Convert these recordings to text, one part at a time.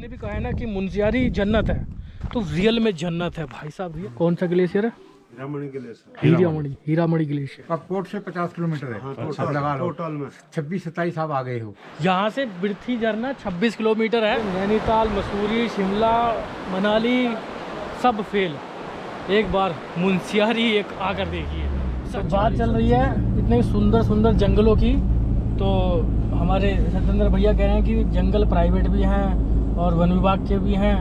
इसलिए भी कहा है ना कि मुनस्यारी जन्नत है, तो रियल में जन्नत है भाई साहब। ये कौन सा ग्लेशियर है? हीरामणि ग्लेशियर। कपकोट से 50 किलोमीटर है। अब लगा लो टोटल में 26-27 आप आ गए हो। यहाँ से बिरथी झरना 26 किलोमीटर है। नैनीताल, मसूरी, शिमला, मनाली सब फेल, एक बार मुनस्यारी एक आकर देखिए। सब बात चल रही है इतने सुंदर सुंदर जंगलों की, तो हमारे सत्येंद्र भैया कह रहे हैं कि जंगल प्राइवेट भी हैं और वन विभाग के भी हैं,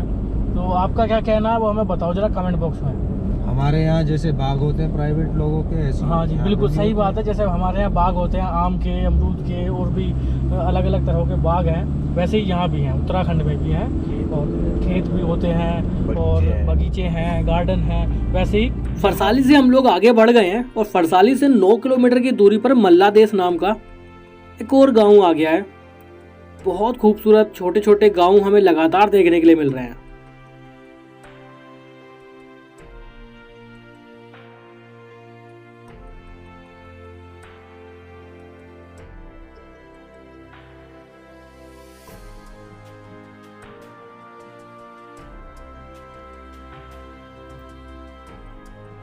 तो आपका क्या कहना है वो हमें बताओ जरा कमेंट बॉक्स में। हमारे यहाँ जैसे बाग होते हैं प्राइवेट लोगों के, ऐसे हाँ जी बिल्कुल सही बात है। जैसे हमारे यहाँ बाग होते हैं आम के, अमरूद के और भी अलग अलग तरह के बाग हैं, वैसे ही यहाँ भी हैं, उत्तराखंड में भी हैं, और खेत भी होते हैं और बगीचे हैं, गार्डन हैं। वैसे ही फरसाली से हम लोग आगे बढ़ गए हैं और फरसाली से 9 किलोमीटर की दूरी पर मल्लादेश नाम का एक और गाँव आ गया है। बहुत खूबसूरत छोटे छोटे गाँव हमें लगातार देखने के लिए मिल रहे हैं।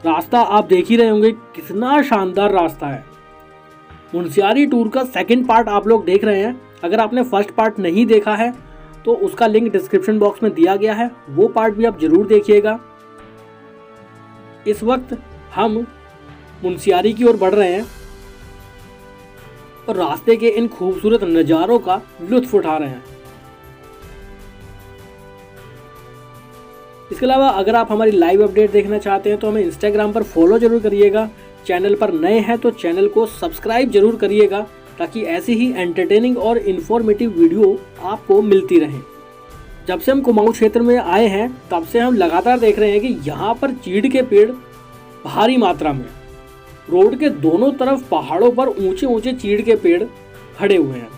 रास्ता आप देख ही रहे होंगे कितना शानदार रास्ता है। मुनस्यारी टूर का सेकंड पार्ट आप लोग देख रहे हैं। अगर आपने फर्स्ट पार्ट नहीं देखा है तो उसका लिंक डिस्क्रिप्शन बॉक्स में दिया गया है, वो पार्ट भी आप जरूर देखिएगा। इस वक्त हम मुनस्यारी की ओर बढ़ रहे हैं और रास्ते के इन खूबसूरत नज़ारों का लुत्फ उठा रहे हैं। इसके अलावा अगर आप हमारी लाइव अपडेट देखना चाहते हैं तो हमें इंस्टाग्राम पर फॉलो जरूर करिएगा। चैनल पर नए हैं तो चैनल को सब्सक्राइब जरूर करिएगा, ताकि ऐसी ही एंटरटेनिंग और इन्फॉर्मेटिव वीडियो आपको मिलती रहे। जब से हम कुमाऊं क्षेत्र में आए हैं तब से हम लगातार देख रहे हैं कि यहाँ पर चीड़ के पेड़ भारी मात्रा में, रोड के दोनों तरफ पहाड़ों पर ऊंचे ऊंचे चीड़ के पेड़ खड़े हुए हैं,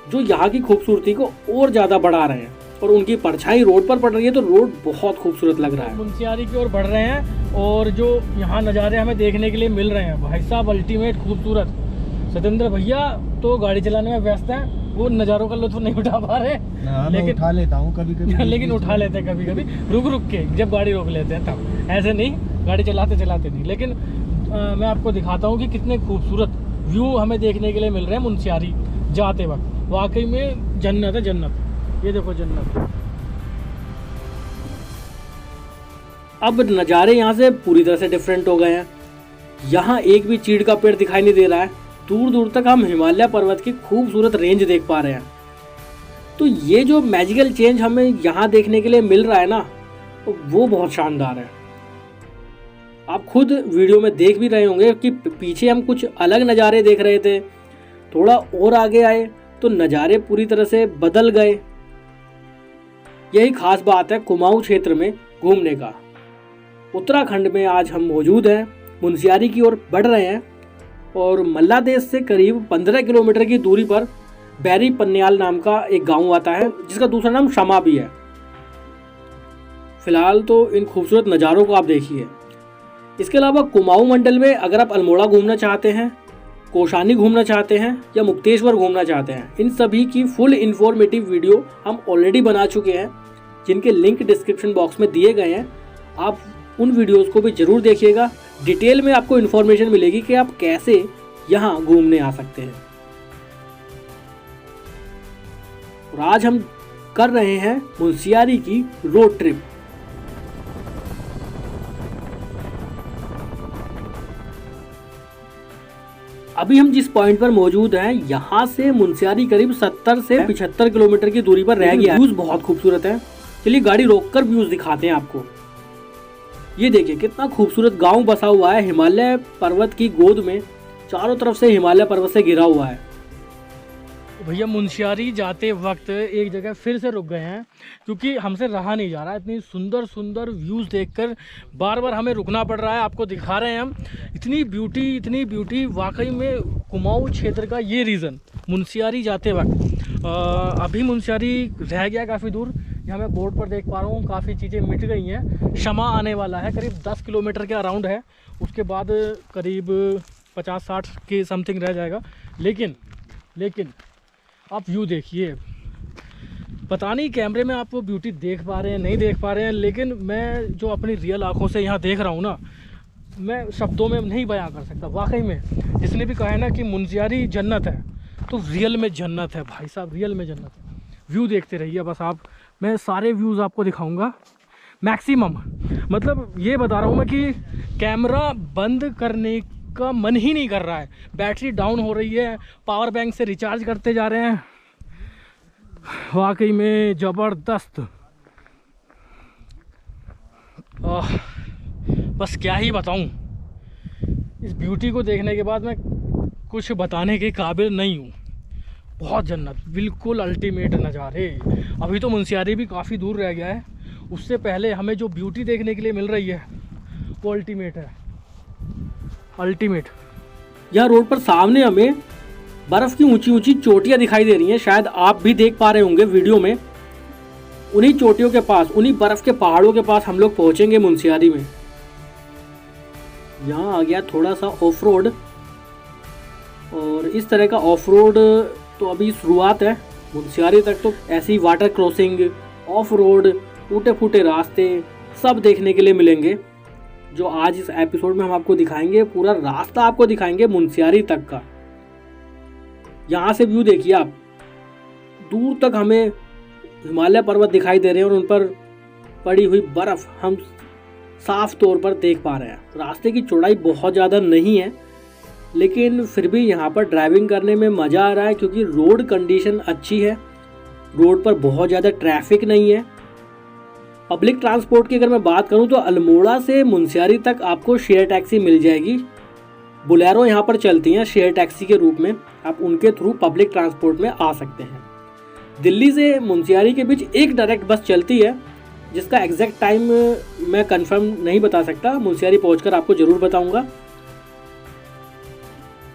जो यहाँ की खूबसूरती को और ज़्यादा बढ़ा रहे हैं और उनकी परछाई रोड पर पड़ रही है, तो रोड बहुत खूबसूरत लग रहा है। मुनस्यारी की ओर बढ़ रहे हैं और जो यहाँ नज़ारे हमें देखने के लिए मिल रहे हैं भाई साहब अल्टीमेट खूबसूरत। सत्येंद्र भैया तो गाड़ी चलाने में व्यस्त हैं, वो नज़ारों का लुत्फ नहीं उठा पा रहे, लेकिन उठा लेता हूँ कभी कभी लेकिन उठा लेते हैं कभी कभी रुक के, जब गाड़ी रोक लेते हैं तब, ऐसे नहीं गाड़ी चलाते चलाते नहीं। लेकिन मैं आपको दिखाता हूँ कि कितने खूबसूरत व्यू हमें देखने के लिए मिल रहे हैं मुनस्यारी जाते वक्त। वाकई में जन्नत है जन्नत। ये देखो जन्नत। अब नज़ारे यहाँ से पूरी तरह से डिफरेंट हो गए हैं। यहाँ एक भी चीड़ का पेड़ दिखाई नहीं दे रहा है। दूर दूर तक हम हिमालय पर्वत की खूबसूरत रेंज देख पा रहे हैं। तो ये जो मैजिकल चेंज हमें यहाँ देखने के लिए मिल रहा है ना, तो वो बहुत शानदार है। आप खुद वीडियो में देख भी रहे होंगे कि पीछे हम कुछ अलग नज़ारे देख रहे थे, थोड़ा और आगे आए तो नज़ारे पूरी तरह से बदल गए। यही खास बात है कुमाऊं क्षेत्र में घूमने का। उत्तराखंड में आज हम मौजूद हैं, मुनस्यारी की ओर बढ़ रहे हैं और मल्लादेश से करीब 15 किलोमीटर की दूरी पर बैरी पन्याल नाम का एक गांव आता है, जिसका दूसरा नाम शमा भी है। फिलहाल तो इन खूबसूरत नज़ारों को आप देखिए। इसके अलावा कुमाऊं मंडल में अगर आप अल्मोड़ा घूमना चाहते हैं, कोशानी घूमना चाहते हैं या मुक्तेश्वर घूमना चाहते हैं, इन सभी की फुल इन्फॉर्मेटिव वीडियो हम ऑलरेडी बना चुके हैं, जिनके लिंक डिस्क्रिप्शन बॉक्स में दिए गए हैं। आप उन वीडियोस को भी जरूर देखिएगा। डिटेल में आपको इन्फॉर्मेशन मिलेगी कि आप कैसे यहाँ घूमने आ सकते हैं। और आज हम कर रहे हैं मुनस्यारी की रोड ट्रिप। अभी हम जिस पॉइंट पर मौजूद हैं, यहाँ से मुनस्यारी करीब 70 से 75 किलोमीटर की दूरी पर रह गया है। व्यूज बहुत खूबसूरत है। चलिए गाड़ी रोककर व्यूज दिखाते हैं आपको। ये देखिए कितना खूबसूरत गांव बसा हुआ है हिमालय पर्वत की गोद में, चारों तरफ से हिमालय पर्वत से घिरा हुआ है। भैया मुनस्यारी जाते वक्त एक जगह फिर से रुक गए हैं, क्योंकि हमसे रहा नहीं जा रहा। इतनी सुंदर सुंदर व्यूज़ देखकर बार बार हमें रुकना पड़ रहा है। आपको दिखा रहे हैं हम इतनी ब्यूटी वाकई में कुमाऊं क्षेत्र का ये रीज़न मुनस्यारी जाते वक्त। अभी मुनस्यारी रह गया काफ़ी दूर। यहाँ मैं बोर्ड पर देख पा रहा हूँ काफ़ी चीज़ें मिट गई हैं। शमा आने वाला है, करीब 10 किलोमीटर के अराउंड है। उसके बाद करीब 50-60 के समथिंग रह जाएगा। लेकिन आप व्यू देखिए, पता नहीं कैमरे में आप वो ब्यूटी देख पा रहे हैं नहीं देख पा रहे हैं, लेकिन मैं जो अपनी रियल आंखों से यहाँ देख रहा हूँ ना, मैं शब्दों में नहीं बयां कर सकता। वाकई में जिसने भी कहा है ना कि मुनस्यारी जन्नत है, तो रियल में जन्नत है भाई साहब, रियल में जन्नत है। व्यू देखते रहिए बस आप, मैं सारे व्यूज़ आपको दिखाऊंगा मैक्सिमम। मतलब ये बता रहा हूँ मैं कि कैमरा बंद करने का मन ही नहीं कर रहा है। बैटरी डाउन हो रही है, पावर बैंक से रिचार्ज करते जा रहे हैं। वाकई में ज़बरदस्त। बस क्या ही बताऊँ, इस ब्यूटी को देखने के बाद मैं कुछ बताने के काबिल नहीं हूँ। बहुत जन्नत, बिल्कुल अल्टीमेट नज़ारे। अभी तो मुनस्यारी भी काफ़ी दूर रह गया है, उससे पहले हमें जो ब्यूटी देखने के लिए मिल रही है वो अल्टीमेट है, अल्टीमेट। यहाँ रोड पर सामने हमें बर्फ़ की ऊंची ऊंची चोटियाँ दिखाई दे रही हैं, शायद आप भी देख पा रहे होंगे वीडियो में। उन्हीं चोटियों के पास, उन्हीं बर्फ़ के पहाड़ों के पास हम लोग पहुँचेंगे मुनस्यारी में। यहाँ आ गया थोड़ा सा ऑफ रोड, और इस तरह का ऑफ रोड तो अभी शुरुआत है। मुनस्यारी तक तो ऐसी वाटर क्रॉसिंग, ऑफ रोड, टूटे फूटे रास्ते सब देखने के लिए मिलेंगे, जो आज इस एपिसोड में हम आपको दिखाएंगे। पूरा रास्ता आपको दिखाएंगे मुनस्यारी तक का। यहाँ से व्यू देखिए आप, दूर तक हमें हिमालय पर्वत दिखाई दे रहे हैं और उन पर पड़ी हुई बर्फ़ हम साफ तौर पर देख पा रहे हैं। रास्ते की चौड़ाई बहुत ज़्यादा नहीं है, लेकिन फिर भी यहाँ पर ड्राइविंग करने में मज़ा आ रहा है, क्योंकि रोड कंडीशन अच्छी है, रोड पर बहुत ज़्यादा ट्रैफिक नहीं है। पब्लिक ट्रांसपोर्ट की अगर मैं बात करूँ तो अल्मोड़ा से मुनस्यारी तक आपको शेयर टैक्सी मिल जाएगी। बोलेरो यहाँ पर चलती हैं शेयर टैक्सी के रूप में, आप उनके थ्रू पब्लिक ट्रांसपोर्ट में आ सकते हैं। दिल्ली से मुनस्यारी के बीच एक डायरेक्ट बस चलती है, जिसका एग्जैक्ट टाइम मैं कंफर्म नहीं बता सकता, मुनस्यारी पहुंचकर आपको ज़रूर बताऊंगा।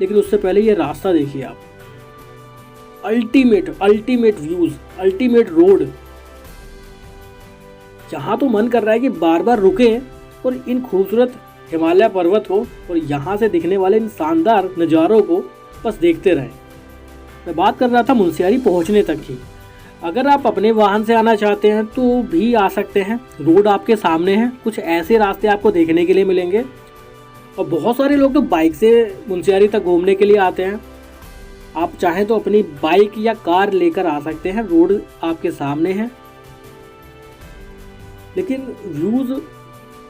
लेकिन उससे पहले ये रास्ता देखिए आप, ultimate ultimate views, ultimate road. यहाँ तो मन कर रहा है कि बार बार रुकें और इन खूबसूरत हिमालय पर्वत को और यहाँ से दिखने वाले इन शानदार नज़ारों को बस देखते रहें। मैं बात कर रहा था मुनस्यारी पहुँचने तक की। अगर आप अपने वाहन से आना चाहते हैं तो भी आ सकते हैं, रोड आपके सामने है। कुछ ऐसे रास्ते आपको देखने के लिए मिलेंगे, और बहुत सारे लोग तो बाइक से मुनस्यारी तक घूमने के लिए आते हैं। आप चाहें तो अपनी बाइक या कार लेकर आ सकते हैं, रोड आपके सामने है। लेकिन व्यूज़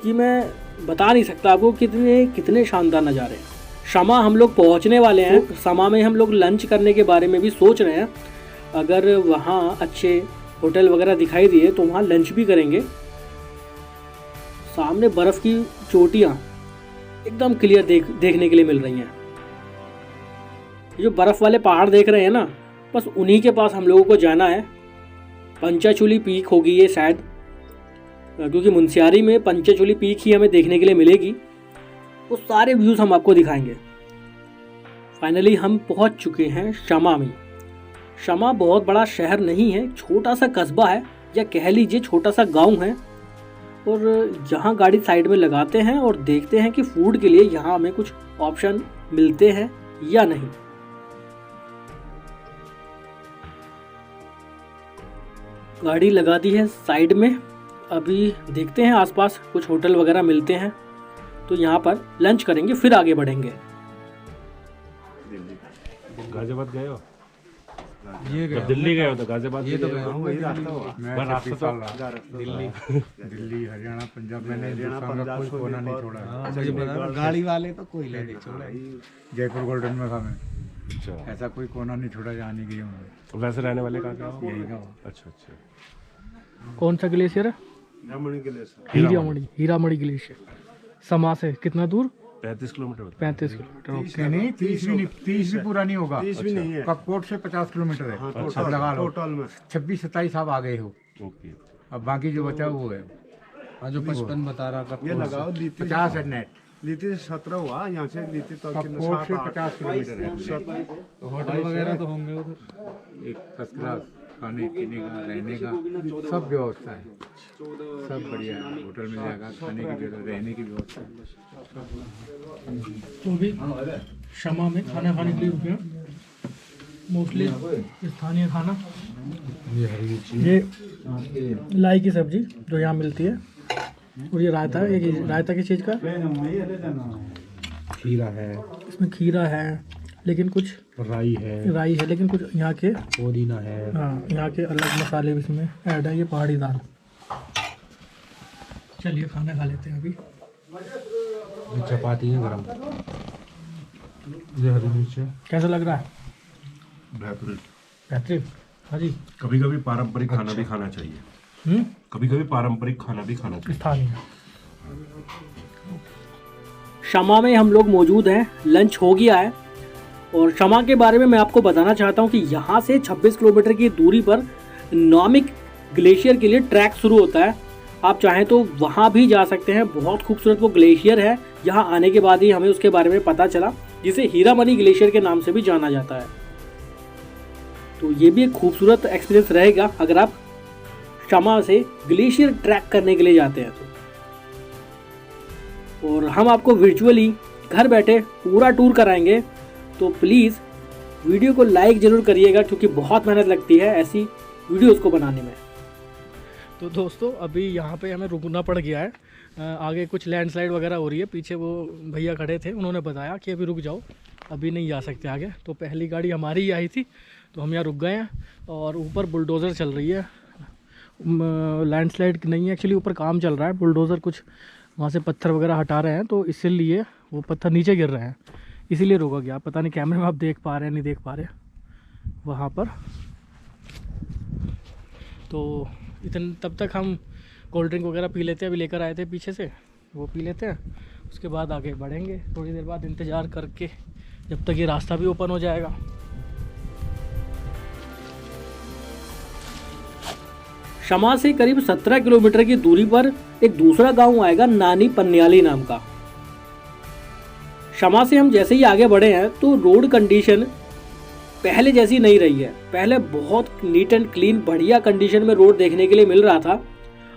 की मैं बता नहीं सकता आपको कितने शानदार नज़ारे हैं। शमा हम लोग पहुंचने वाले हैं, शमा में हम लोग लंच करने के बारे में भी सोच रहे हैं। अगर वहाँ अच्छे होटल वगैरह दिखाई दिए तो वहाँ लंच भी करेंगे। सामने बर्फ़ की चोटियाँ एकदम क्लियर देखने के लिए मिल रही हैं। ये जो बर्फ़ वाले पहाड़ देख रहे हैं ना, बस उन्हीं के पास हम लोगों को जाना है। पंचाचूली पीक होगी ये शायद, क्योंकि मुनस्यारी में पंचाचूली पीक ही हमें देखने के लिए मिलेगी। वो सारे व्यूज़ हम आपको दिखाएंगे। फाइनली हम पहुंच चुके हैं शमा में। शमा बहुत बड़ा शहर नहीं है, छोटा सा कस्बा है, या कह लीजिए छोटा सा गांव है। और यहाँ गाड़ी साइड में लगाते हैं और देखते हैं कि फूड के लिए यहाँ हमें कुछ ऑप्शन मिलते हैं या नहीं। गाड़ी लगा दी है साइड में, अभी देखते हैं आसपास कुछ होटल वगैरह मिलते हैं तो यहाँ पर लंच करेंगे, फिर आगे बढ़ेंगे। गाजियाबाद गए हो? ये गया, दिल्ली गए हो तो गाजियाबाद ये तो गया हूँ, वही रास्ता हुआ। मैं रास्ता तो दिल्ली हरियाणा पंजाब, मैंने हिंदुस्तान का कोई कोना नहीं छोड़ा है। मुझे पता, गाड़ी वाले तो कोई ले नहीं छोड़ा। जयपुर गोल्डन में था मैं, अच्छा, ऐसा कोई कोना नहीं छोड़ा जहाँ नहीं गई हूँ। तो वैसे रहने वाले कहाँ के हो? यही का। अच्छा अच्छा। कौन सा ग्लेशियर है? हीरामणि ग्लेशियर। समा से कितना दूर? 35 किलोमीटर होता 35 किलोमीटर। ओके, नहीं 30 भी पूरा नहीं होगा। 30 भी नहीं है, कपकोट से 50 किलोमीटर है। अब लगा लो टोटल में 26-27 आप आ गए हो। ओके। अब बाकी जो बचा वो है। जो 55 बता रहा ये लगाओ 50 है नेट। लीती से 17 हुआ, यहाँ से लीती तक कपकोट से 50 किलोमीटर है। होटल वगैरह तो होंगे उधर। एक फर्स्ट क्लास खाने पीने का, रहने का सब व्यवस्था है, सब बढ़िया है। होटल मिल जाएगा, खाने की व्यवस्था, रहने की व्यवस्था है। तो अभी शमा में खाना खाने के लिए रुके हैं, मोस्टली स्थानीय खाना। ये हरी मिर्ची, ये लाई की सब्जी जो यहाँ मिलती है, और ये रायता, एक रायता किस चीज़ का, खीरा है, इसमें खीरा है, लेकिन कुछ राई है, लेकिन कुछ यहाँ के, पुदीना है, हाँ यहाँ के अलग मसाले भी इसमें ऐड है। ये पहाड़ी दाल। चलिए खाना खा लेते हैं अभी। ये चपाती है गरम, ये हरी मिर्च है। कैसा लग रहा है? बेहतरीन। हाँ जी। कभी कभी पारंपरिक खाना भी खाना चाहिए। कभी कभी पारंपरिक खाना भी खाना चाहिए। स्थानीय। शमा में हम लोग मौजूद हैं, लंच हो गया है, और शमा के बारे में मैं आपको बताना चाहता हूं कि यहाँ से 26 किलोमीटर की दूरी पर नॉमिक ग्लेशियर के लिए ट्रैक शुरू होता है। आप चाहें तो वहाँ भी जा सकते हैं। बहुत खूबसूरत वो ग्लेशियर है। यहाँ आने के बाद ही हमें उसके बारे में पता चला, जिसे हीरामनी ग्लेशियर के नाम से भी जाना जाता है। तो ये भी एक खूबसूरत एक्सपीरियंस रहेगा अगर आप शमा से ग्लेशियर ट्रैक करने के लिए जाते हैं तो। और हम आपको वर्चुअली घर बैठे पूरा टूर कराएंगे, तो प्लीज़ वीडियो को लाइक ज़रूर करिएगा, क्योंकि बहुत मेहनत लगती है ऐसी वीडियोज़ को बनाने में। तो दोस्तों अभी यहाँ पे हमें रुकना पड़ गया है। आगे कुछ लैंडस्लाइड वगैरह हो रही है। पीछे वो भैया खड़े थे, उन्होंने बताया कि अभी रुक जाओ, अभी नहीं जा सकते आगे। तो पहली गाड़ी हमारी ही आई थी, तो हम यहाँ रुक गए हैं। और ऊपर बुलडोज़र चल रही है। लैंडस्लाइड नहीं है एक्चुअली, ऊपर काम चल रहा है। बुलडोज़र कुछ वहाँ से पत्थर वगैरह हटा रहे हैं, तो इसीलिए वो पत्थर नीचे गिर रहे हैं, इसीलिए रोका गया। पता नहीं कैमरे में आप देख पा रहे हैं नहीं देख पा रहे वहाँ पर। तो तब तक हम कोल्ड ड्रिंक वगैरह पी लेते हैं। अभी लेकर आए थे पीछे से, वो पी लेते हैं, उसके बाद आगे बढ़ेंगे। थोड़ी देर बाद इंतज़ार करके जब तक ये रास्ता भी ओपन हो जाएगा। शमा से करीब 17 किलोमीटर की दूरी पर एक दूसरा गांव आएगा, नानी पन्याली नाम का। शमा से हम जैसे ही आगे बढ़े हैं तो रोड कंडीशन पहले जैसी नहीं रही है। पहले बहुत नीट एंड क्लीन बढ़िया कंडीशन में रोड देखने के लिए मिल रहा था।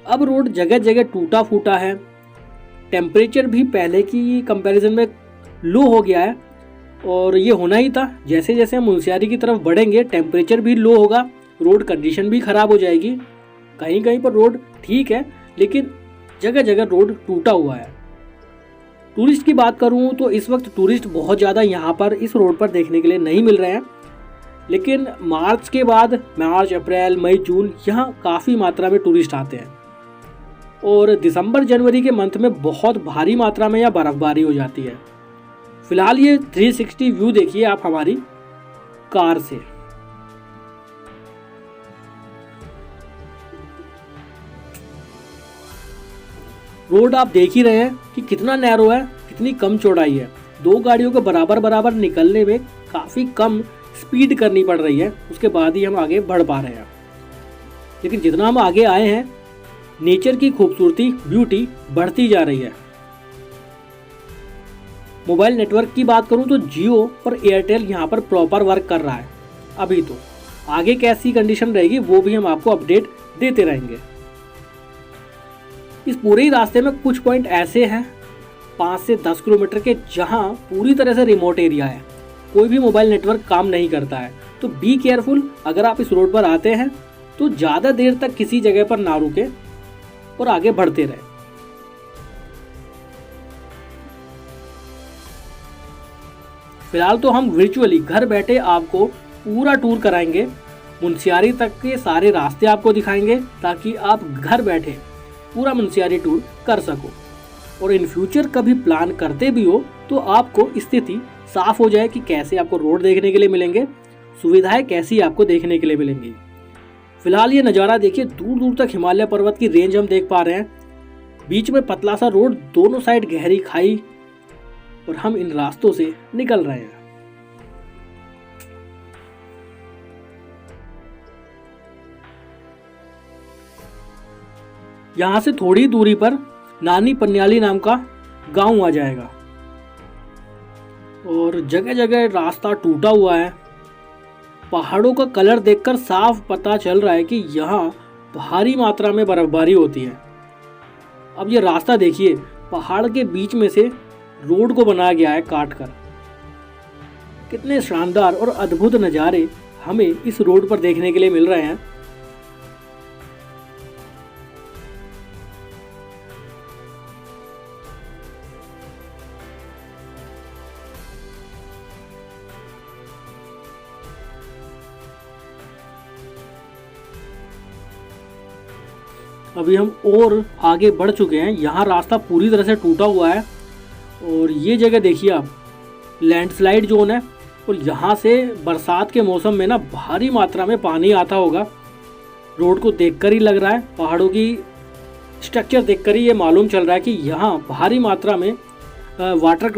अब रोड जगह जगह टूटा फूटा है। टेम्परेचर भी पहले की कंपैरिजन में लो हो गया है, और ये होना ही था। जैसे जैसे हम मुनस्यारी की तरफ बढ़ेंगे टेम्परेचर भी लो होगा, रोड कंडीशन भी ख़राब हो जाएगी। कहीं कहीं पर रोड ठीक है, लेकिन जगह जगह रोड टूटा हुआ है। टूरिस्ट की बात करूं तो इस वक्त टूरिस्ट बहुत ज़्यादा यहाँ पर इस रोड पर देखने के लिए नहीं मिल रहे हैं, लेकिन मार्च के बाद, मार्च, अप्रैल, मई, जून यहाँ काफ़ी मात्रा में टूरिस्ट आते हैं। और दिसंबर, जनवरी के मंथ में बहुत भारी मात्रा में यहाँ बर्फबारी हो जाती है। फिलहाल ये 360 व्यू देखिए आप हमारी कार से। रोड आप देख ही रहे हैं कि कितना नैरो है, कितनी कम चौड़ाई है। दो गाड़ियों को बराबर बराबर निकलने में काफ़ी कम स्पीड करनी पड़ रही है, उसके बाद ही हम आगे बढ़ पा रहे हैं। लेकिन जितना हम आगे आए हैं, नेचर की खूबसूरती, ब्यूटी बढ़ती जा रही है। मोबाइल नेटवर्क की बात करूं तो जियो और एयरटेल यहाँ पर प्रॉपर वर्क कर रहा है अभी। तो आगे कैसी कंडीशन रहेगी वो भी हम आपको अपडेट देते रहेंगे। इस पूरे ही रास्ते में कुछ पॉइंट ऐसे हैं 5 से 10 किलोमीटर के, जहां पूरी तरह से रिमोट एरिया है, कोई भी मोबाइल नेटवर्क काम नहीं करता है। तो बी केयरफुल, अगर आप इस रोड पर आते हैं तो ज़्यादा देर तक किसी जगह पर ना रुके और आगे बढ़ते रहे। फिलहाल तो हम वर्चुअली घर बैठे आपको पूरा टूर कराएंगे, मुनस्यारी तक के सारे रास्ते आपको दिखाएंगे, ताकि आप घर बैठे पूरा मुनस्यारी टूर कर सको। और इन फ्यूचर कभी प्लान करते भी हो तो आपको स्थिति साफ हो जाए कि कैसे आपको रोड देखने के लिए मिलेंगे, सुविधाएं कैसी आपको देखने के लिए मिलेंगी। फिलहाल ये नज़ारा देखिए, दूर दूर तक हिमालय पर्वत की रेंज हम देख पा रहे हैं। बीच में पतला सा रोड, दोनों साइड गहरी खाई, और हम इन रास्तों से निकल रहे हैं। यहाँ से थोड़ी दूरी पर नानी पन्याली नाम का गांव आ जाएगा, और जगह जगह रास्ता टूटा हुआ है। पहाड़ों का कलर देखकर साफ पता चल रहा है कि यहाँ भारी मात्रा में बर्फबारी होती है। अब ये रास्ता देखिए, पहाड़ के बीच में से रोड को बनाया गया है काट कर। कितने शानदार और अद्भुत नज़ारे हमें इस रोड पर देखने के लिए मिल रहे हैं। अभी हम और आगे बढ़ चुके हैं। यहाँ रास्ता पूरी तरह से टूटा हुआ है और ये जगह देखिए आप, लैंडस्लाइड जोन है और यहाँ से बरसात के मौसम में ना भारी मात्रा में पानी आता होगा। रोड को देखकर ही लग रहा है, पहाड़ों की स्ट्रक्चर देखकर ही ये मालूम चल रहा है कि यहाँ भारी मात्रा में वाटर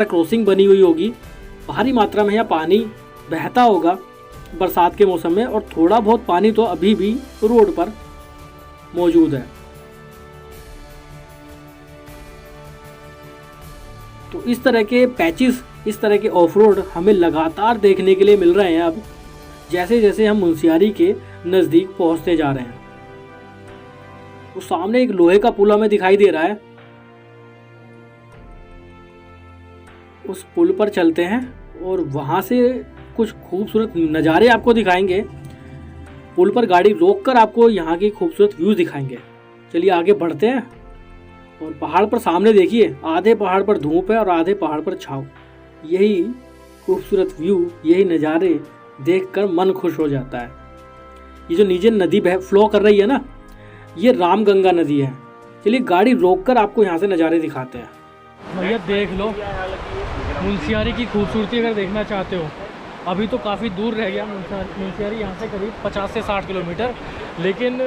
क्रॉसिंग बनी हुई होगी। भारी मात्रा में यहाँ पानी बहता होगा बरसात के मौसम में और थोड़ा बहुत पानी तो अभी भी रोड पर मौजूद है। तो इस तरह के पैचेस, इस तरह के ऑफ रोड हमें लगातार देखने के लिए मिल रहे हैं अब जैसे जैसे हम मुनस्यारी के नज़दीक पहुंचते जा रहे हैं। तो सामने एक लोहे का पुल हमें दिखाई दे रहा है, उस पुल पर चलते हैं और वहां से कुछ खूबसूरत नज़ारे आपको दिखाएंगे। पुल पर गाड़ी रोककर आपको यहाँ की खूबसूरत व्यू दिखाएंगे। चलिए आगे बढ़ते हैं। और पहाड़ पर सामने देखिए, आधे पहाड़ पर धूप है और आधे पहाड़ पर छाँव। यही खूबसूरत व्यू, यही नज़ारे देखकर मन खुश हो जाता है। ये जो नीचे नदी फ्लो कर रही है ना, ये रामगंगा नदी है। चलिए गाड़ी रोककर आपको यहाँ से नज़ारे दिखाते हैं। भैया देख लो मुनस्यारी की खूबसूरती, अगर देखना चाहते हो। अभी तो काफ़ी दूर रह गया मुनस्यारी यहाँ से, करीब 50 से 60 किलोमीटर, लेकिन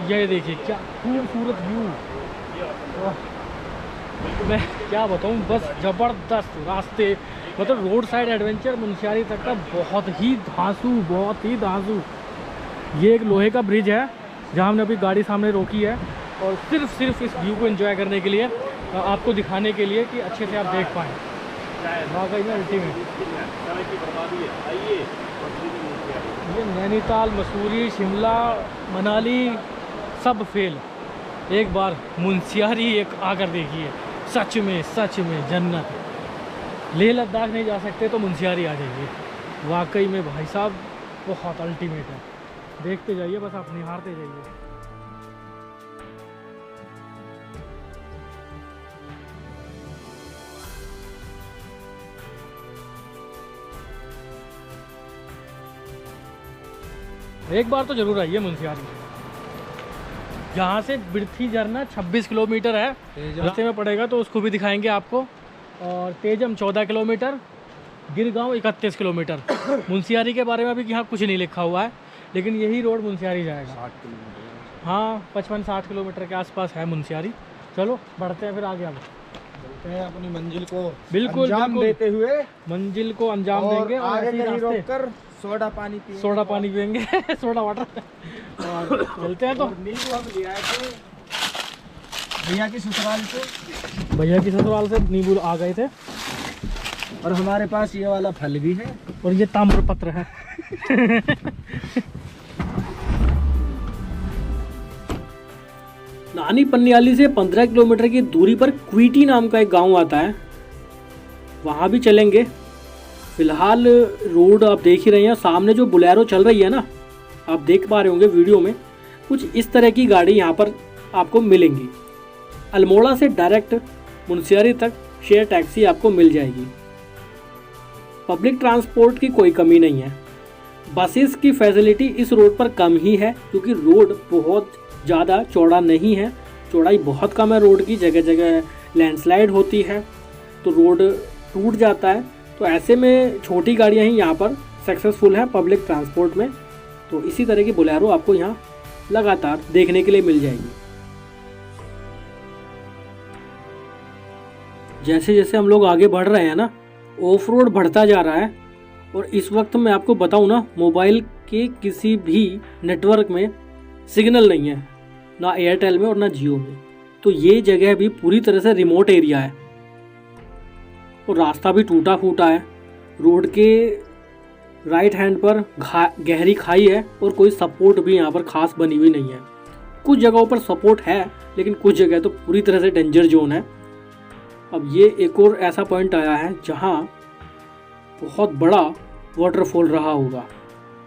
ये देखिए क्या खूबसूरत व्यू। मैं क्या बताऊँ, बस ज़बरदस्त रास्ते, मतलब रोड साइड एडवेंचर मुनस्यारी तक का बहुत ही धांसू। ये एक लोहे का ब्रिज है जहाँ हमने अभी गाड़ी सामने रोकी है और सिर्फ इस व्यू को एंजॉय करने के लिए, आपको दिखाने के लिए कि अच्छे से आप देख पाएँ। वाकई में अल्टीमेट। ये नैनीताल, मसूरी, शिमला, मनाली सब फेल, एक बार मुनस्यारी एक आकर देखिए। सच में जन्नत। लेह लद्दाख नहीं जा सकते तो मुनस्यारी आ जाइए। वाकई में भाई साहब बहुत अल्टीमेट है। देखते जाइए, बस आप निहारते जाइए। एक बार तो जरूर आइए मुनस्यारी। यहाँ से बिरथी झरना 26 किलोमीटर है, रास्ते में पड़ेगा तो उसको भी दिखाएंगे आपको। और तेजम 14 किलोमीटर, गिरगांव 31 किलोमीटर। मुनस्यारी के बारे में अभी यहाँ कुछ नहीं लिखा हुआ है, लेकिन यही रोड मुनस्यारी जाएगा। 60 किलोमीटर, हाँ 55-60 किलोमीटर के आसपास है मुनस्यारी। चलो बढ़ते हैं फिर आगे। अब अपनी मंजिल को बिल्कुल देते हुए मंजिल को अंजाम देंगे और आगे ऐसे ही कहीं रास्ते रोककर सोडा पानी पियेंगे सोडा वाटर। और चलते हैं। तो नींबू हम ले आए थे भैया की ससुराल से, नींबू आ गए थे। और हमारे पास ये वाला फल भी है और ये ताम्रपत्र है। नानी पन्नियाली से 15 किलोमीटर की दूरी पर क्वीटी नाम का एक गांव आता है, वहां भी चलेंगे। फिलहाल रोड आप देख ही रहे हैं, सामने जो बुलेरो चल रही है ना, आप देख पा रहे होंगे वीडियो में, कुछ इस तरह की गाड़ी यहाँ पर आपको मिलेंगी। अल्मोड़ा से डायरेक्ट मुनस्यारी तक शेयर टैक्सी आपको मिल जाएगी। पब्लिक ट्रांसपोर्ट की कोई कमी नहीं है। बसेस की फैसिलिटी इस रोड पर कम ही है क्योंकि रोड बहुत ज़्यादा चौड़ा नहीं है, चौड़ाई बहुत कम है रोड की। जगह जगह लैंडस्लाइड होती है तो रोड टूट जाता है, तो ऐसे में छोटी गाड़ियाँ ही यहाँ पर सक्सेसफुल हैं पब्लिक ट्रांसपोर्ट में। तो इसी तरह की बोलेरो आपको यहाँ लगातार देखने के लिए मिल जाएगी। जैसे जैसे हम लोग आगे बढ़ रहे हैं ना, ऑफ रोड बढ़ता जा रहा है। और इस वक्त मैं आपको बताऊं ना, मोबाइल के किसी भी नेटवर्क में सिग्नल नहीं है, ना एयरटेल में और ना जियो में। तो ये जगह भी पूरी तरह से रिमोट एरिया है और रास्ता भी टूटा फूटा है। रोड के राइट हैंड पर गहरी खाई है और कोई सपोर्ट भी यहाँ पर खास बनी हुई नहीं है। कुछ जगहों पर सपोर्ट है लेकिन कुछ जगह तो पूरी तरह से डेंजर जोन है। अब ये एक और ऐसा पॉइंट आया है जहाँ बहुत बड़ा वाटरफॉल रहा होगा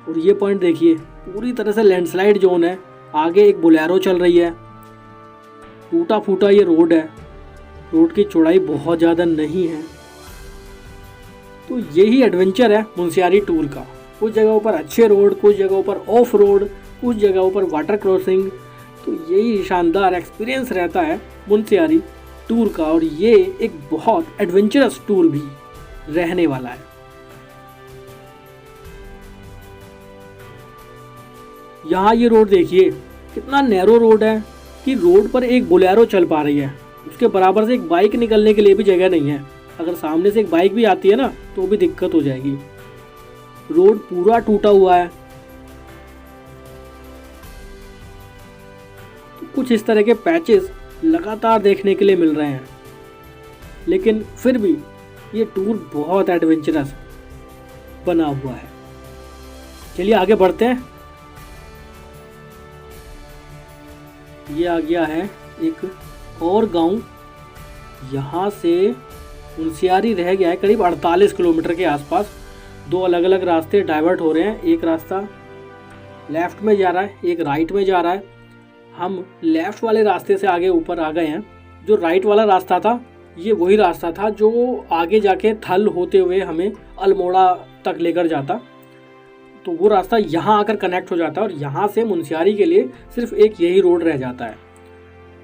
और ये पॉइंट देखिए, पूरी तरह से लैंडस्लाइड जोन है। आगे एक बोलेरो चल रही है, टूटा फूटा ये रोड है, रोड की चौड़ाई बहुत ज़्यादा नहीं है। तो यही एडवेंचर है मुनस्यारी टूर का। कुछ जगहों पर अच्छे रोड, कुछ जगहों पर ऑफ रोड, कुछ जगहों पर वाटर क्रॉसिंग। तो यही शानदार एक्सपीरियंस रहता है मुनस्यारी टूर का, और ये एक बहुत एडवेंचरस टूर भी रहने वाला है। यहाँ ये रोड देखिए कितना नैरो रोड है कि रोड पर एक बोलेरो चल पा रही है, उसके बराबर से एक बाइक निकलने के लिए भी जगह नहीं है। अगर सामने से एक बाइक भी आती है ना तो भी दिक्कत हो जाएगी। रोड पूरा टूटा हुआ है। तो कुछ इस तरह के पैचेस लगातार देखने के लिए मिल रहे हैं, लेकिन फिर भी ये टूर बहुत एडवेंचरस बना हुआ है। चलिए आगे बढ़ते हैं। ये आ गया है एक और गांव। यहाँ से मुनस्यारी रह गया है करीब 48 किलोमीटर के आसपास। दो अलग अलग रास्ते डाइवर्ट हो रहे हैं, एक रास्ता लेफ़्ट में जा रहा है, एक राइट में जा रहा है। हम लेफ़्ट वाले रास्ते से आगे ऊपर आ गए हैं। जो राइट वाला रास्ता था ये वही रास्ता था जो आगे जाके थल होते हुए हमें अल्मोड़ा तक लेकर जाता। तो वो रास्ता यहाँ आकर कनेक्ट हो जाता है और यहाँ से मुनस्यारी के लिए सिर्फ एक यही रोड रह जाता है।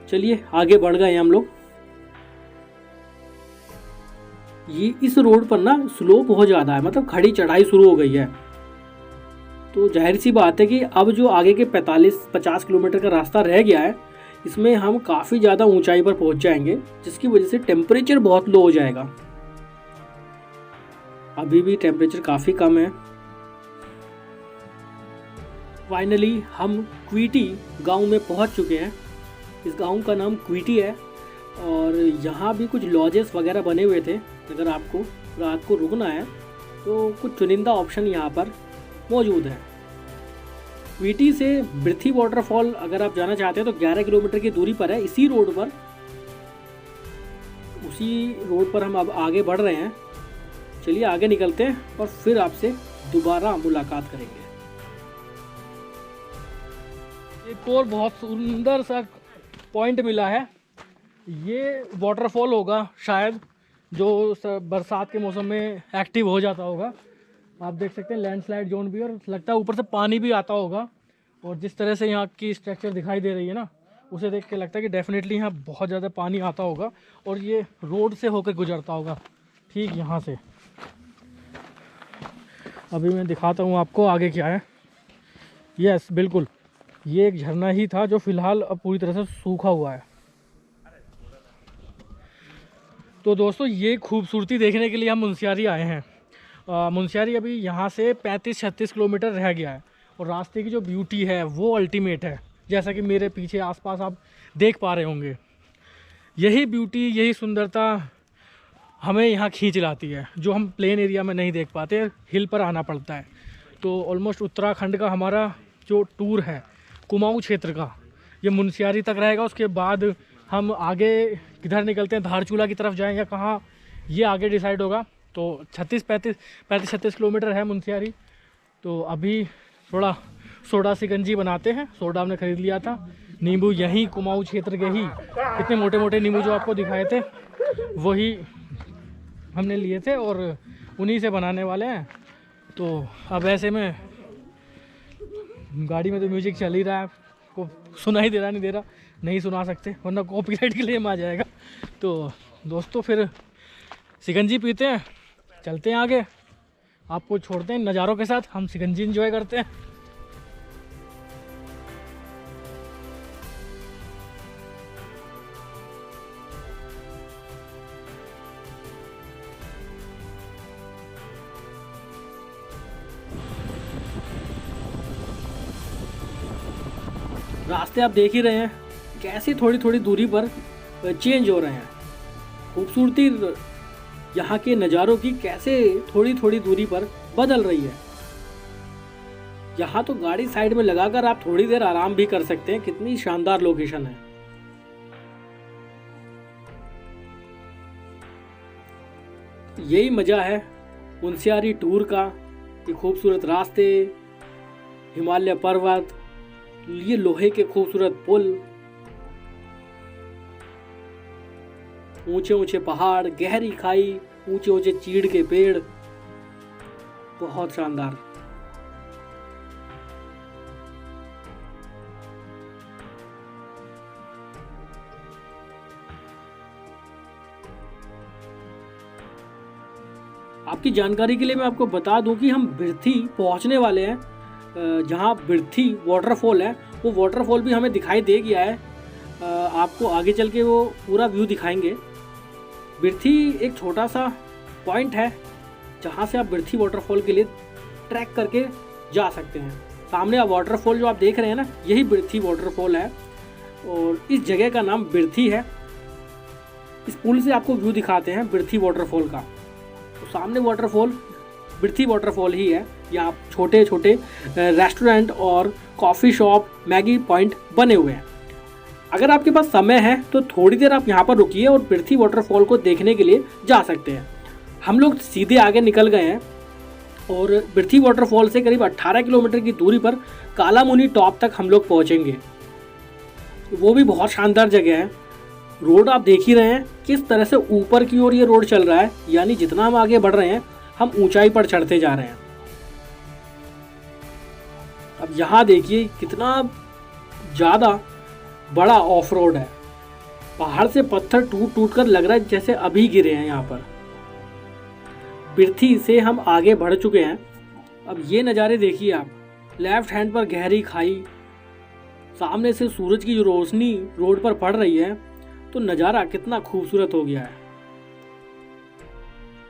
चलिए आगे बढ़ गए हम लोग। ये इस रोड पर ना स्लोप बहुत ज़्यादा है, मतलब खड़ी चढ़ाई शुरू हो गई है। तो जाहिर सी बात है कि अब जो आगे के 45-50 किलोमीटर का रास्ता रह गया है इसमें हम काफ़ी ज़्यादा ऊंचाई पर पहुंच जाएंगे, जिसकी वजह से टेम्परेचर बहुत लो हो जाएगा। अभी भी टेम्परेचर काफ़ी कम है। फाइनली हम क्वीटी गांव में पहुंच चुके हैं। इस गांव का नाम क्वीटी है और यहाँ भी कुछ लॉजेस वगैरह बने हुए थे। अगर आपको रात को रुकना है तो कुछ चुनिंदा ऑप्शन यहाँ पर मौजूद है। क्वीटी से बिर्थी वाटरफॉल अगर आप जाना चाहते हैं तो 11 किलोमीटर की दूरी पर है। उसी रोड पर हम अब आगे बढ़ रहे हैं। चलिए आगे निकलते हैं और फिर आपसे दोबारा मुलाकात करेंगे। एक और बहुत सुंदर सा पॉइंट मिला है। ये वाटरफॉल होगा शायद, जो बरसात के मौसम में एक्टिव हो जाता होगा। आप देख सकते हैं लैंडस्लाइड जोन भी, और लगता है ऊपर से पानी भी आता होगा। और जिस तरह से यहाँ की स्ट्रक्चर दिखाई दे रही है ना, उसे देख के लगता है कि डेफिनेटली यहाँ बहुत ज़्यादा पानी आता होगा और ये रोड से होकर गुजरता होगा ठीक यहाँ से। अभी मैं दिखाता हूँ आपको आगे क्या है। यस बिल्कुल, ये एक झरना ही था जो फ़िलहाल अब पूरी तरह से सूखा हुआ है। तो दोस्तों ये खूबसूरती देखने के लिए हम मुनस्यारी आए हैं। मुनस्यारी अभी यहाँ से 35-36 किलोमीटर रह गया है और रास्ते की जो ब्यूटी है वो अल्टीमेट है। जैसा कि मेरे पीछे आसपास आप देख पा रहे होंगे, यही ब्यूटी, यही सुंदरता हमें यहाँ खींच लाती है, जो हम प्लेन एरिया में नहीं देख पाते, हिल पर आना पड़ता है। तो ऑलमोस्ट उत्तराखंड का हमारा जो टूर है कुमाऊं क्षेत्र का, ये मुनस्यारी तक रहेगा। उसके बाद हम आगे किधर निकलते हैं, धारचूला की तरफ जाएं या कहाँ, ये आगे डिसाइड होगा। तो 35-36 किलोमीटर है मुनस्यारी। तो अभी थोड़ा सोडा सिकंजी बनाते हैं। सोडा हमने ख़रीद लिया था। नींबू यहीं कुमाऊं क्षेत्र के ही कितने मोटे मोटे नींबू जो आपको दिखाए थे वही हमने लिए थे और उन्हीं से बनाने वाले हैं। तो अब ऐसे में गाड़ी में तो म्यूजिक चल ही रहा है, को सुना ही दे रहा नहीं सुना सकते वरना कॉपीराइट क्लेम आ जाएगा। तो दोस्तों फिर सिकंजी पीते हैं, चलते हैं आगे, आपको छोड़ते हैं नज़ारों के साथ, हम सिकंजी एंजॉय करते हैं। रास्ते आप देख ही रहे हैं कैसे थोड़ी थोड़ी दूरी पर चेंज हो रहे हैं। खूबसूरती यहाँ के नज़ारों की कैसे थोड़ी थोड़ी दूरी पर बदल रही है। यहाँ तो गाड़ी साइड में लगाकर आप थोड़ी देर आराम भी कर सकते हैं। कितनी शानदार लोकेशन है। यही मज़ा है मुनस्यारी टूर का। ये खूबसूरत रास्ते, हिमालय पर्वत, ये लोहे के खूबसूरत पुल, ऊंचे ऊंचे पहाड़, गहरी खाई, ऊंचे ऊंचे चीड़ के पेड़, बहुत शानदार। तो 35 आपकी जानकारी के लिए मैं आपको बता दूं कि हम बिरथी पहुंचने वाले हैं। जहां बिरथी वाटरफॉल है वो वाटरफॉल भी हमें दिखाई दे गया है। आपको आगे चल के वो पूरा व्यू दिखाएंगे। बिरथी एक छोटा सा पॉइंट है जहां से आप बिरथी वाटरफॉल के लिए ट्रैक करके जा सकते हैं। सामने आप वाटरफॉल जो आप देख रहे हैं ना, यही बिरथी वाटरफॉल है और इस जगह का नाम बिरथी है। इस पुल से आपको व्यू दिखाते हैं बिरथी वाटरफॉल का। तो सामने वाटरफॉल बिरथी वाटरफॉल ही है। यहाँ छोटे छोटे रेस्टोरेंट और कॉफ़ी शॉप, मैगी पॉइंट बने हुए हैं। अगर आपके पास समय है तो थोड़ी देर आप यहाँ पर रुकिए और बिरथी वाटरफॉल को देखने के लिए जा सकते हैं। हम लोग सीधे आगे निकल गए हैं और बिरथी वाटरफॉल से करीब 18 किलोमीटर की दूरी पर काला मुनी टॉप तक हम लोग पहुँचेंगे। वो भी बहुत शानदार जगह है। रोड आप देख ही रहे हैं किस तरह से ऊपर की ओर ये रोड चल रहा है, यानी जितना हम आगे बढ़ रहे हैं हम ऊंचाई पर चढ़ते जा रहे हैं। अब यहाँ देखिए कितना ज़्यादा बड़ा ऑफ रोड है। पहाड़ से पत्थर टूट टूट कर लग रहा है जैसे अभी गिरे हैं यहाँ पर। बिरथी से हम आगे बढ़ चुके हैं। अब ये नज़ारे देखिए आप, लेफ्ट हैंड पर गहरी खाई, सामने से सूरज की जो रोशनी रोड पर पड़ रही है, तो नज़ारा कितना खूबसूरत हो गया है।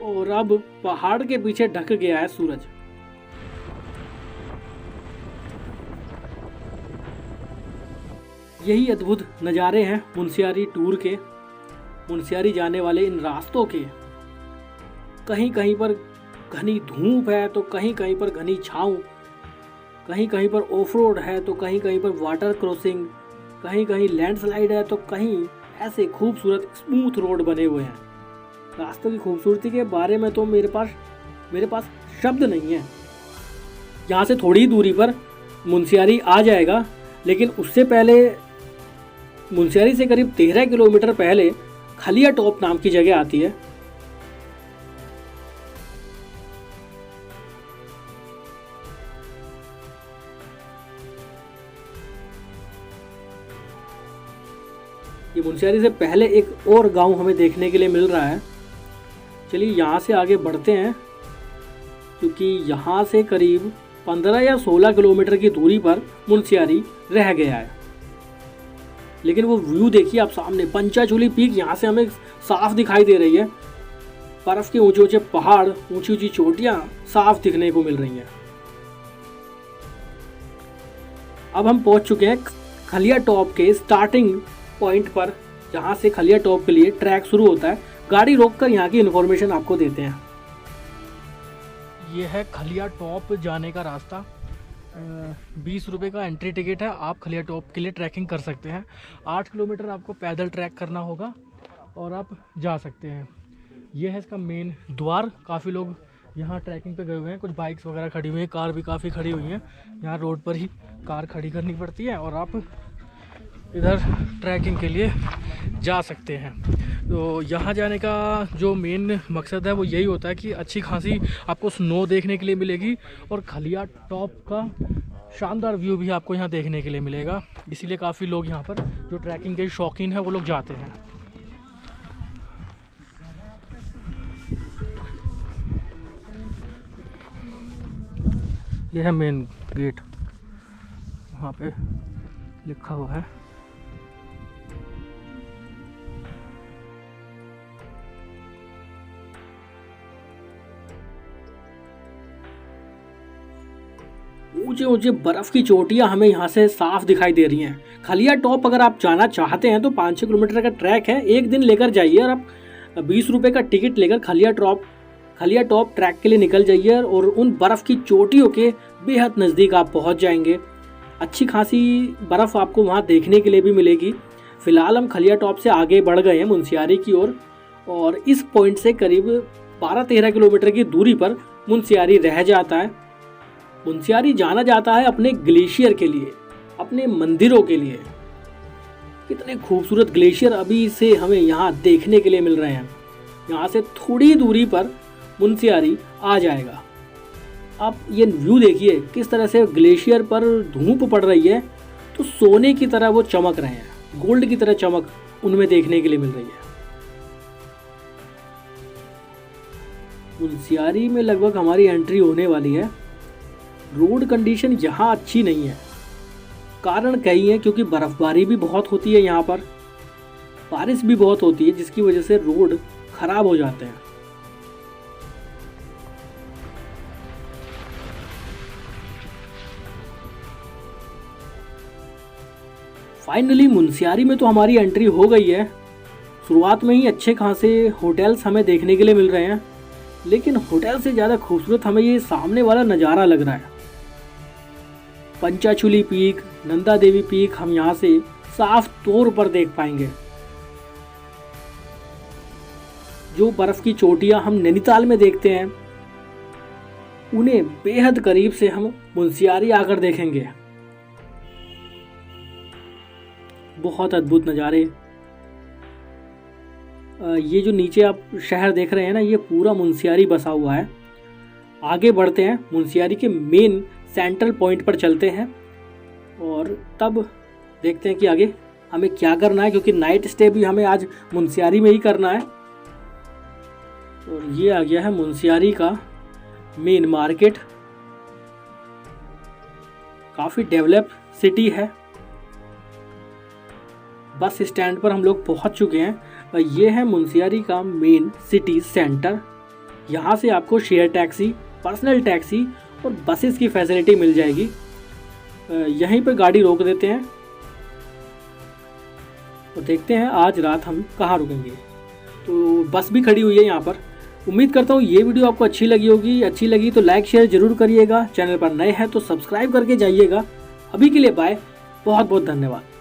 और अब पहाड़ के पीछे ढक गया है सूरज। यही अद्भुत नज़ारे हैं मुनस्यारी टूर के, मुनस्यारी जाने वाले इन रास्तों के। कहीं कहीं पर घनी धूप है तो कहीं कहीं पर घनी छाँव, कहीं कहीं पर ऑफ रोड है तो कहीं कहीं पर वाटर क्रॉसिंग, कहीं कहीं लैंडस्लाइड है तो कहीं ऐसे खूबसूरत स्मूथ रोड बने हुए हैं। रास्तों की खूबसूरती के बारे में तो मेरे पास शब्द नहीं है। यहाँ से थोड़ी दूरी पर मुनस्यारी आ जाएगा, लेकिन उससे पहले मुनस्यारी से करीब 13 किलोमीटर पहले खलिया टॉप नाम की जगह आती है। ये मुनस्यारी से पहले एक और गांव हमें देखने के लिए मिल रहा है। चलिए यहाँ से आगे बढ़ते हैं, क्योंकि यहाँ से करीब 15 या 16 किलोमीटर की दूरी पर मुनस्यारी रह गया है। लेकिन वो व्यू देखिए आप सामने, पंचाचूली पीक यहाँ से हमें साफ दिखाई दे रही है। बर्फ के ऊंचे ऊंचे पहाड़, ऊंची ऊंची चोटियाँ साफ दिखने को मिल रही हैं। अब हम पहुँच चुके हैं खलिया टॉप के स्टार्टिंग पॉइंट पर, जहाँ से खलिया टॉप के लिए ट्रैक शुरू होता है। गाड़ी रोककर यहाँ की इन्फॉर्मेशन आपको देते हैं। ये है खलिया टॉप जाने का रास्ता। 20 रुपये का एंट्री टिकट है। आप खलिया टॉप के लिए ट्रैकिंग कर सकते हैं। 8 किलोमीटर आपको पैदल ट्रैक करना होगा और आप जा सकते हैं। ये है इसका मेन द्वार। काफ़ी लोग यहाँ ट्रैकिंग पे गए हुए हैं। कुछ बाइक्स वगैरह खड़ी हुई हैं, कार भी काफ़ी खड़ी हुई हैं। यहाँ रोड पर ही कार खड़ी करनी पड़ती है और आप इधर ट्रैकिंग के लिए जा सकते हैं। तो यहाँ जाने का जो मेन मकसद है वो यही होता है कि अच्छी खासी आपको स्नो देखने के लिए मिलेगी और खलिया टॉप का शानदार व्यू भी आपको यहाँ देखने के लिए मिलेगा। इसीलिए काफ़ी लोग यहाँ पर जो ट्रैकिंग के शौकीन हैं वो लोग जाते हैं। यह है मेन गेट, वहाँ पे लिखा हुआ है। ऊंचे ऊंचे बर्फ की चोटियां हमें यहाँ से साफ दिखाई दे रही हैं। खलिया टॉप अगर आप जाना चाहते हैं तो 5-6 किलोमीटर का ट्रैक है। एक दिन लेकर जाइए और आप 20 रुपये का टिकट लेकर खलिया टॉप ट्रैक के लिए निकल जाइए और उन बर्फ़ की चोटियों के बेहद नज़दीक आप पहुँच जाएंगे। अच्छी खासी बर्फ़ आपको वहाँ देखने के लिए भी मिलेगी। फ़िलहाल हम खलिया टॉप से आगे बढ़ गए हैं मुनस्यारी की ओर और इस पॉइंट से करीब 12-13 किलोमीटर की दूरी पर मुनस्यारी रह जाता है। मुनस्यारी जाना जाता है अपने ग्लेशियर के लिए, अपने मंदिरों के लिए। कितने खूबसूरत ग्लेशियर अभी से हमें यहाँ देखने के लिए मिल रहे हैं। यहाँ से थोड़ी दूरी पर मुनस्यारी आ जाएगा। आप ये व्यू देखिए किस तरह से ग्लेशियर पर धूप पड़ रही है तो सोने की तरह वो चमक रहे हैं, गोल्ड की तरह चमक उनमें देखने के लिए मिल रही है। मुनस्यारी में लगभग हमारी एंट्री होने वाली है। रोड कंडीशन यहाँ अच्छी नहीं है, कारण कई हैं, क्योंकि बर्फ़बारी भी बहुत होती है यहाँ पर, बारिश भी बहुत होती है, जिसकी वजह से रोड ख़राब हो जाते हैं। फाइनली मुनस्यारी में तो हमारी एंट्री हो गई है। शुरुआत में ही अच्छे खासे होटल्स हमें देखने के लिए मिल रहे हैं, लेकिन होटल से ज़्यादा खूबसूरत हमें ये सामने वाला नज़ारा लग रहा है। पंचाचूली पीक, नंदा देवी पीक हम यहाँ से साफ तौर पर देख पाएंगे। जो बर्फ़ की चोटियाँ हम नैनीताल में देखते हैं, उन्हें बेहद करीब से हम मुनस्यारी आकर देखेंगे। बहुत अद्भुत नज़ारे। ये जो नीचे आप शहर देख रहे हैं ना, ये पूरा मुनस्यारी बसा हुआ है। आगे बढ़ते हैं, मुनस्यारी के मेन सेंट्रल पॉइंट पर चलते हैं और तब देखते हैं कि आगे हमें क्या करना है, क्योंकि नाइट स्टे भी हमें आज मुनस्यारी में ही करना है। और ये आ गया है मुनस्यारी का मेन मार्केट। काफ़ी डेवलप सिटी है। बस स्टैंड पर हम लोग पहुंच चुके हैं। ये है मुनस्यारी का मेन सिटी सेंटर। यहाँ से आपको शेयर टैक्सी, पर्सनल टैक्सी और बसेस की फैसिलिटी मिल जाएगी। यहीं पर गाड़ी रोक देते हैं और देखते हैं आज रात हम कहाँ रुकेंगे। तो बस भी खड़ी हुई है यहाँ पर। उम्मीद करता हूँ ये वीडियो आपको अच्छी लगी होगी। अच्छी लगी तो लाइक शेयर ज़रूर करिएगा। चैनल पर नए हैं तो सब्सक्राइब करके जाइएगा। अभी के लिए बाय, बहुत बहुत धन्यवाद।